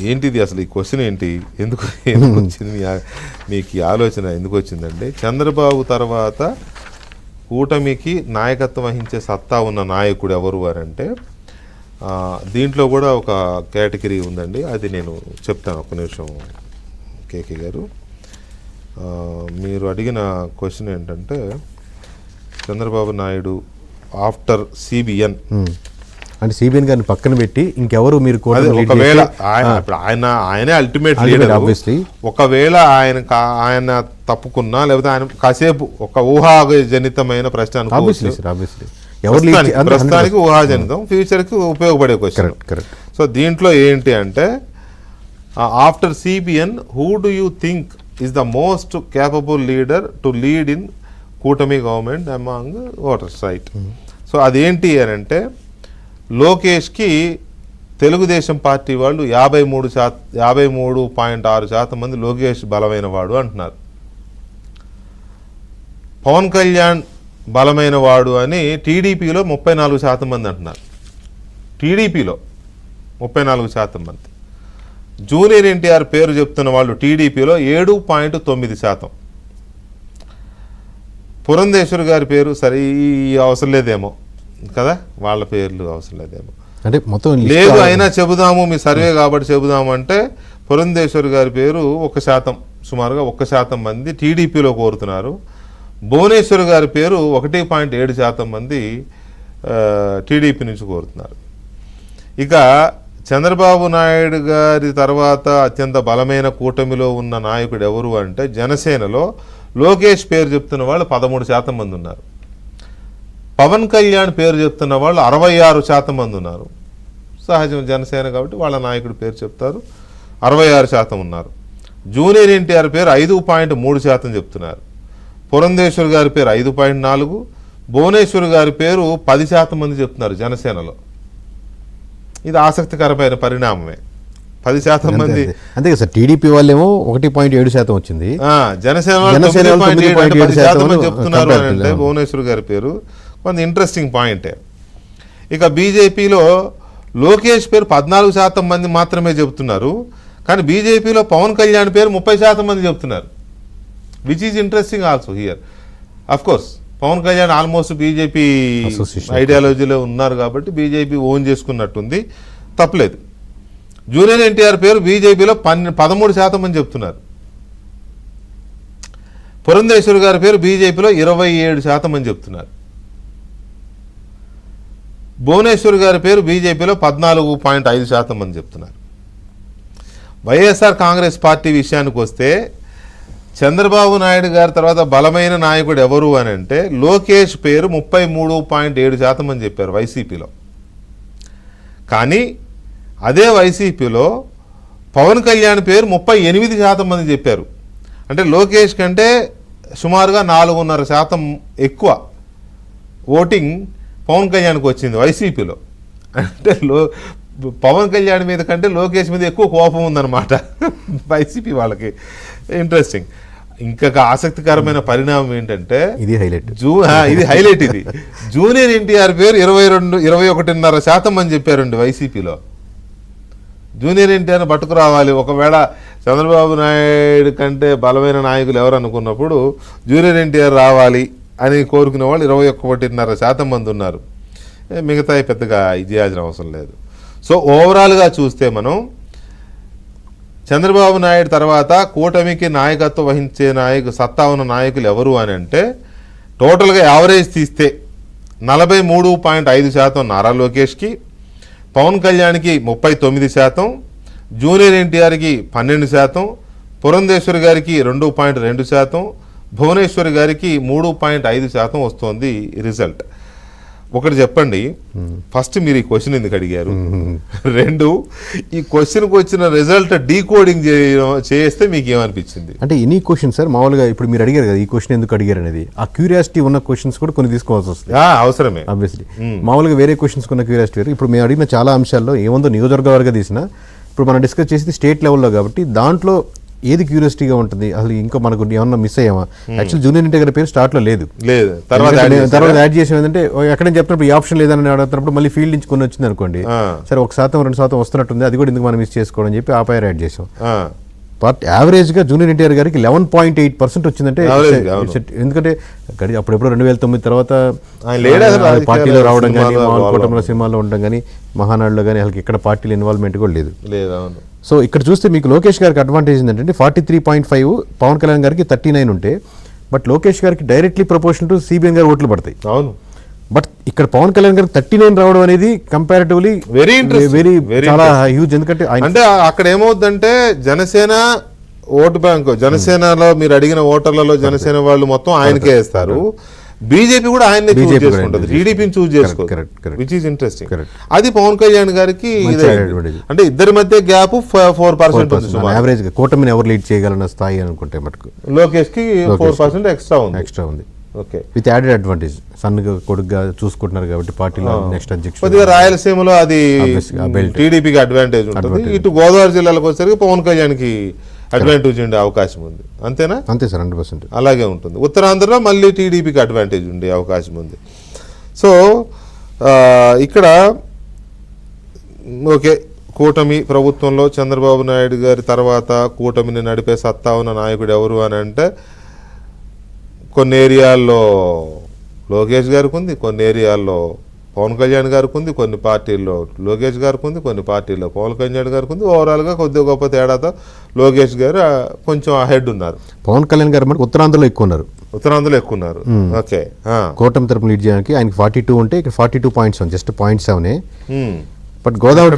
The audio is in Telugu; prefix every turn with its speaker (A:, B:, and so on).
A: ఏంటిది అసలు ఈ క్వశ్చన్ ఏంటి, ఎందుకు వచ్చింది మీకు ఈ ఆలోచన ఎందుకు వచ్చిందండి? చంద్రబాబు తర్వాత కూటమికి నాయకత్వం వహించే సత్తా ఉన్న నాయకుడు ఎవరు అని అంటే దీంట్లో కూడా ఒక కేటగిరీ ఉందండి. అది నేను చెప్తాను, ఒక నిమిషం కేకే గారు. మీరు అడిగిన క్వశ్చన్ ఏంటంటే చంద్రబాబు నాయుడు ఆఫ్టర్ సిబిఎన్
B: అంటే సిబిఎన్ గారిని పక్కన పెట్టి ఇంకెవరు మీరు
A: ఒకవేళ ఆయనే అల్టిమేట్ లీడర్, ఒకవేళ ఆయన తప్పుకున్నా లేకపోతే ఆయన కాసేపు ఒక ఊహాజనితమైన ప్రశ్న ప్రస్తుతానికి ఊహాజనితం, ఫ్యూచర్కి ఉపయోగపడే క్వశ్చన్. సో దీంట్లో ఏంటి అంటే after CBN who do you think is the most capable leader to lead in Kootami government among voters, right? So అదేంటి అని అంటే లోకేష్కి తెలుగుదేశం పార్టీ వాళ్ళు 53.6% మంది లోకేష్ బలమైన వాడు అంటున్నారు. పవన్ కళ్యాణ్ బలమైన వాడు అని టీడీపీలో 34% మంది అంటున్నారు. టీడీపీలో 34% మంది. జూనియర్ ఎన్టీఆర్ పేరు చెప్తున్న వాళ్ళు టీడీపీలో 7.9%. పురంధేశ్వర్ గారి పేరు సరే అవసరం లేదేమో కదా, వాళ్ళ పేర్లు అవసరం లేదేమో
B: అంటే మొత్తం
A: లేదు, అయినా చెబుదాము మీ సర్వే కాబట్టి చెబుదాము అంటే పురంధేశ్వర్ గారి పేరు 1%, సుమారుగా 1% మంది టీడీపీలో కోరుతున్నారు. భువనేశ్వర్ గారి పేరు 1.7% మంది టీడీపీ నుంచి కోరుతున్నారు. ఇక చంద్రబాబు నాయుడు గారి తర్వాత అత్యంత బలమైన కూటమిలో ఉన్న నాయకుడు ఎవరు అంటే జనసేనలో లోకేష్ పేరు చెప్తున్న వాళ్ళు 13% మంది ఉన్నారు. పవన్ కళ్యాణ్ పేరు చెప్తున్న వాళ్ళు 66% మంది ఉన్నారు. సహజం, జనసేన కాబట్టి వాళ్ళ నాయకుడి పేరు చెప్తారు, 66% ఉన్నారు. జూనియర్ ఎన్టీఆర్ పేరు 5.3% చెప్తున్నారు. పురంధేశ్వర్ గారి పేరు 5.4%, భువనేశ్వర్ గారి పేరు 10% మంది చెప్తున్నారు జనసేనలో. ఇది ఆసక్తికరమైన పరిణామమే. 10% మంది
B: అంతే కదా సార్. టీడీపీ వాళ్ళేమో 1.7% వచ్చింది,
A: జనసేన చెప్తున్నారు అంటే భువనేశ్వర్ గారి పేరు కొంత ఇంట్రెస్టింగ్ పాయింటే. ఇక బీజేపీలో లోకేష్ పేరు 14% మంది మాత్రమే చెబుతున్నారు, కానీ బీజేపీలో పవన్ కళ్యాణ్ పేరు 30% మంది చెప్తున్నారు, which is interesting also here. Of course Pawan Kalyan almost BJP ఐడియాలజీలో ఉన్నారు కాబట్టి బీజేపీ ఓన్ చేసుకున్నట్టుంది, తప్పలేదు. జూనియర్ ఎన్టీఆర్ పేరు బీజేపీలో 13% మంది చెప్తున్నారు. పురంధేశ్వర్ గారి పేరు బీజేపీలో 27% మంది చెప్తున్నారు. భువనేశ్వర్ గారి పేరు బీజేపీలో 14.5% మంది చెప్తున్నారు. వైఎస్ఆర్ కాంగ్రెస్ పార్టీ విషయానికి వస్తే చంద్రబాబు నాయుడు గారి తర్వాత బలమైన నాయకుడు ఎవరు అని అంటే లోకేష్ పేరు 33.7% మంది చెప్పారు వైసీపీలో. కానీ అదే వైసీపీలో పవన్ కళ్యాణ్ పేరు 38% మంది చెప్పారు. అంటే లోకేష్ కంటే సుమారుగా 4.5% ఎక్కువ ఓటింగ్ పవన్ కళ్యాణ్కి వచ్చింది వైసీపీలో. అంటే పవన్ కళ్యాణ్ మీద కంటే లోకేష్ మీద ఎక్కువ కోపం ఉందన్నమాట వైసీపీ వాళ్ళకి. ఇంట్రెస్టింగ్. ఇంకొక ఆసక్తికరమైన పరిణామం ఏంటంటే ఇది హైలైట్ ఇది జూనియర్ ఎన్టీఆర్ పేరు 21.5% మంది చెప్పారండి వైసీపీలో. జూనియర్ ఎన్టీఆర్ని పట్టుకురావాలి, ఒకవేళ చంద్రబాబు నాయుడు కంటే బలమైన నాయకులు ఎవరు అనుకున్నప్పుడు జూనియర్ ఎన్టీఆర్ రావాలి అని కోరుకునే వాళ్ళు 21.5% మంది ఉన్నారు. మిగతా పెద్దగా ఇది చేయాల్సిన అవసరం లేదు. సో ఓవరాల్గా చూస్తే మనం చంద్రబాబు నాయుడు తర్వాత కూటమికి నాయకత్వం వహించే సత్తా ఉన్న నాయకులు ఎవరు అని అంటే టోటల్గా యావరేజ్ తీస్తే 43.5% నారా లోకేష్కి, పవన్ కళ్యాణ్కి 39%, జూనియర్ ఎన్టీఆర్కి 12%, పురంధేశ్వర్ గారికి 2.2%, భువనేశ్వర్ గారికి 3.5% వస్తుంది రిజల్ట్. ఒకటి చెప్పండి, ఫస్ట్ మీరు ఈ క్వశ్చన్ ఎందుకు అడిగారు? 2, ఈ క్వశ్చన్కి వచ్చిన రిజల్ట్ డీకోడింగ్ చేస్తే మీకు ఏమనిపించింది?
B: అంటే ఎనీ క్వశ్చన్ సార్, మామూలుగా ఇప్పుడు మీరు అడిగారు కదా ఈ క్వశ్చన్ ఎందుకు అడిగారు అనేది, ఆ క్యూరియాసిటీ ఉన్న క్వశ్చన్స్ కూడా కొన్ని తీసుకోవాల్సి వస్తుంది.
A: అవసరమే
B: ఆబ్వియస్లీ. మామూలుగా వేరే క్వశ్చన్స్ ఉన్న క్యూరియాసిటీ వేరు. ఇప్పుడు మేము అడిగిన చాలా అంశాల్లో ఏముందో నియోజకవర్గ తీసినా ఇప్పుడు మనం డిస్కస్ చేసేది స్టేట్ లెవెల్లో కాబట్టి దాంట్లో ఏది క్యూరియాసిటీగా ఉంటుంది అసలు ఇంకా మనకు ఏమన్నా మిస్ అయ్యామా యాక్చువల్ జూనియర్ ఎన్టీఆర్ గారి పేరు స్టార్ట్లో లేదు
A: లేదు తర్వాత
B: తర్వాత యాడ్ చేసాం ఏంటంటే ఎక్కడైనా చెప్తున్నప్పుడు ఈ ఆప్షన్ లేదని అడుగుతున్నప్పుడు మళ్ళీ ఫీల్డ్ నుంచి కొన్ని వచ్చింది అనుకోండి సరే 1% 2% వస్తున్నట్టుంది అది కూడా ఎందుకు మనం మిస్ చేసుకోవడం అని చెప్పి ఆ పేరు యాడ్ చేసాం బట్ యావరేజ్గా జూనియర్ ఎన్టీఆర్ గారికి 11.8% వచ్చిందంటే ఎందుకంటే అప్పుడెప్పుడు 2009 తర్వాత పార్టీలో రావడం కానీ కూటమిలో సినిమాలో ఉండడం కానీ మహానాడులో కానీ వాళ్ళకి ఇక్కడ పార్టీలో ఇన్వాల్వ్మెంట్ కూడా లేదు. సో ఇక్కడ చూస్తే మీకు లోకేష్ గారికి అడ్వాంటేజ్ ఏంటంటే 43.5 పవన్ కళ్యాణ్ గారికి 39 ఉంటే బట్ లోకేష్ గారికి డైరెక్ట్లీ ప్రపోర్షనల్ టు సిబిఎన్ గారు ఓట్లు పడతాయి.
A: అవును
B: బట్ ఇక్కడ పవన్ కళ్యాణ్ గారికి 39 రావడం అనేది కంపారిటివ్లీ వెరీ చాలా హ్యూజ్. ఎందుకంటే
A: అంటే అక్కడ ఏమవుతుందంటే జనసేన ఓటు బ్యాంకు జనసేనలో మీరు అడిగిన ఓటర్లలో జనసేన వాళ్ళు మొత్తం ఆయనకే వేస్తారు. బీజేపీ కూడా ఆయన్ని చూస్ చేసుకుంటుంది, టీడీపీని చూస్ చేసుకోవాలి, విచ్ ఈస్ ఇంట్రెస్టింగ్. అది పవన్ కళ్యాణ్ గారికి అంటే ఇద్దరి మధ్య గ్యాప్ 4% ఉంది
B: యావరేజ్. కూటమిని ఎవరు లీడ్ చేయగలన్న స్థాయి అనుకుంటే మటుకు
A: లోకేష్ కి 4% ఎక్స్ట్రా ఉంది. ఓకే,
B: విత్ యాడెడ్ అడ్వాంటేజ్ సన్నుగా కొడుకుగా చూసుకుంటున్నారు కాబట్టి పార్టీలో నెక్స్ట్ అధ్యక్షుడు.
A: కొద్దిగా రాయలసీమలో అది టీడీపీకి అడ్వాంటేజ్ ఉంటుంది. ఇటు గోదావరి జిల్లాలకు వచ్చేసరికి పవన్ కళ్యాణ్కి అడ్వాంటేజ్ ఉండే అవకాశం ఉంది. అంతేనా?
B: అంతే సార్, 100%
A: అలాగే ఉంటుంది. ఉత్తరాంధ్రలో మళ్ళీ టీడీపీకి అడ్వాంటేజ్ ఉండే అవకాశం ఉంది. సో ఇక్కడ ఓకే, కూటమి ప్రభుత్వంలో చంద్రబాబు నాయుడు గారి తర్వాత కూటమిని నడిపే సత్తా ఉన్న నాయకుడు ఎవరు అని అంటే కొన్ని ఏరియాల్లో లోకేష్ గారికి ఉంది, కొన్ని ఏరియాల్లో పవన్ కళ్యాణ్ గారికి ఉంది, కొన్ని పార్టీల్లో లోకేష్ గారికి ఉంది, కొన్ని పార్టీల్లో పవన్ కళ్యాణ్ గారికి ఉంది. ఓవరాల్గా కొద్దిగా గొప్ప తేడాతో లోకేష్ గారు కొంచెం అహెడ్ ఉన్నారు.
B: పవన్ కళ్యాణ్ గారు మనకు ఉత్తరాంధ్రలో ఎక్కువ ఉన్నారు.
A: ఓకే,
B: కూటమి తరపున లీడ్ చేయడానికి ఆయనకి 42 ఉంటే ఇక్కడ 42.7 జస్ట్ 0.7. బట్ గోదావరి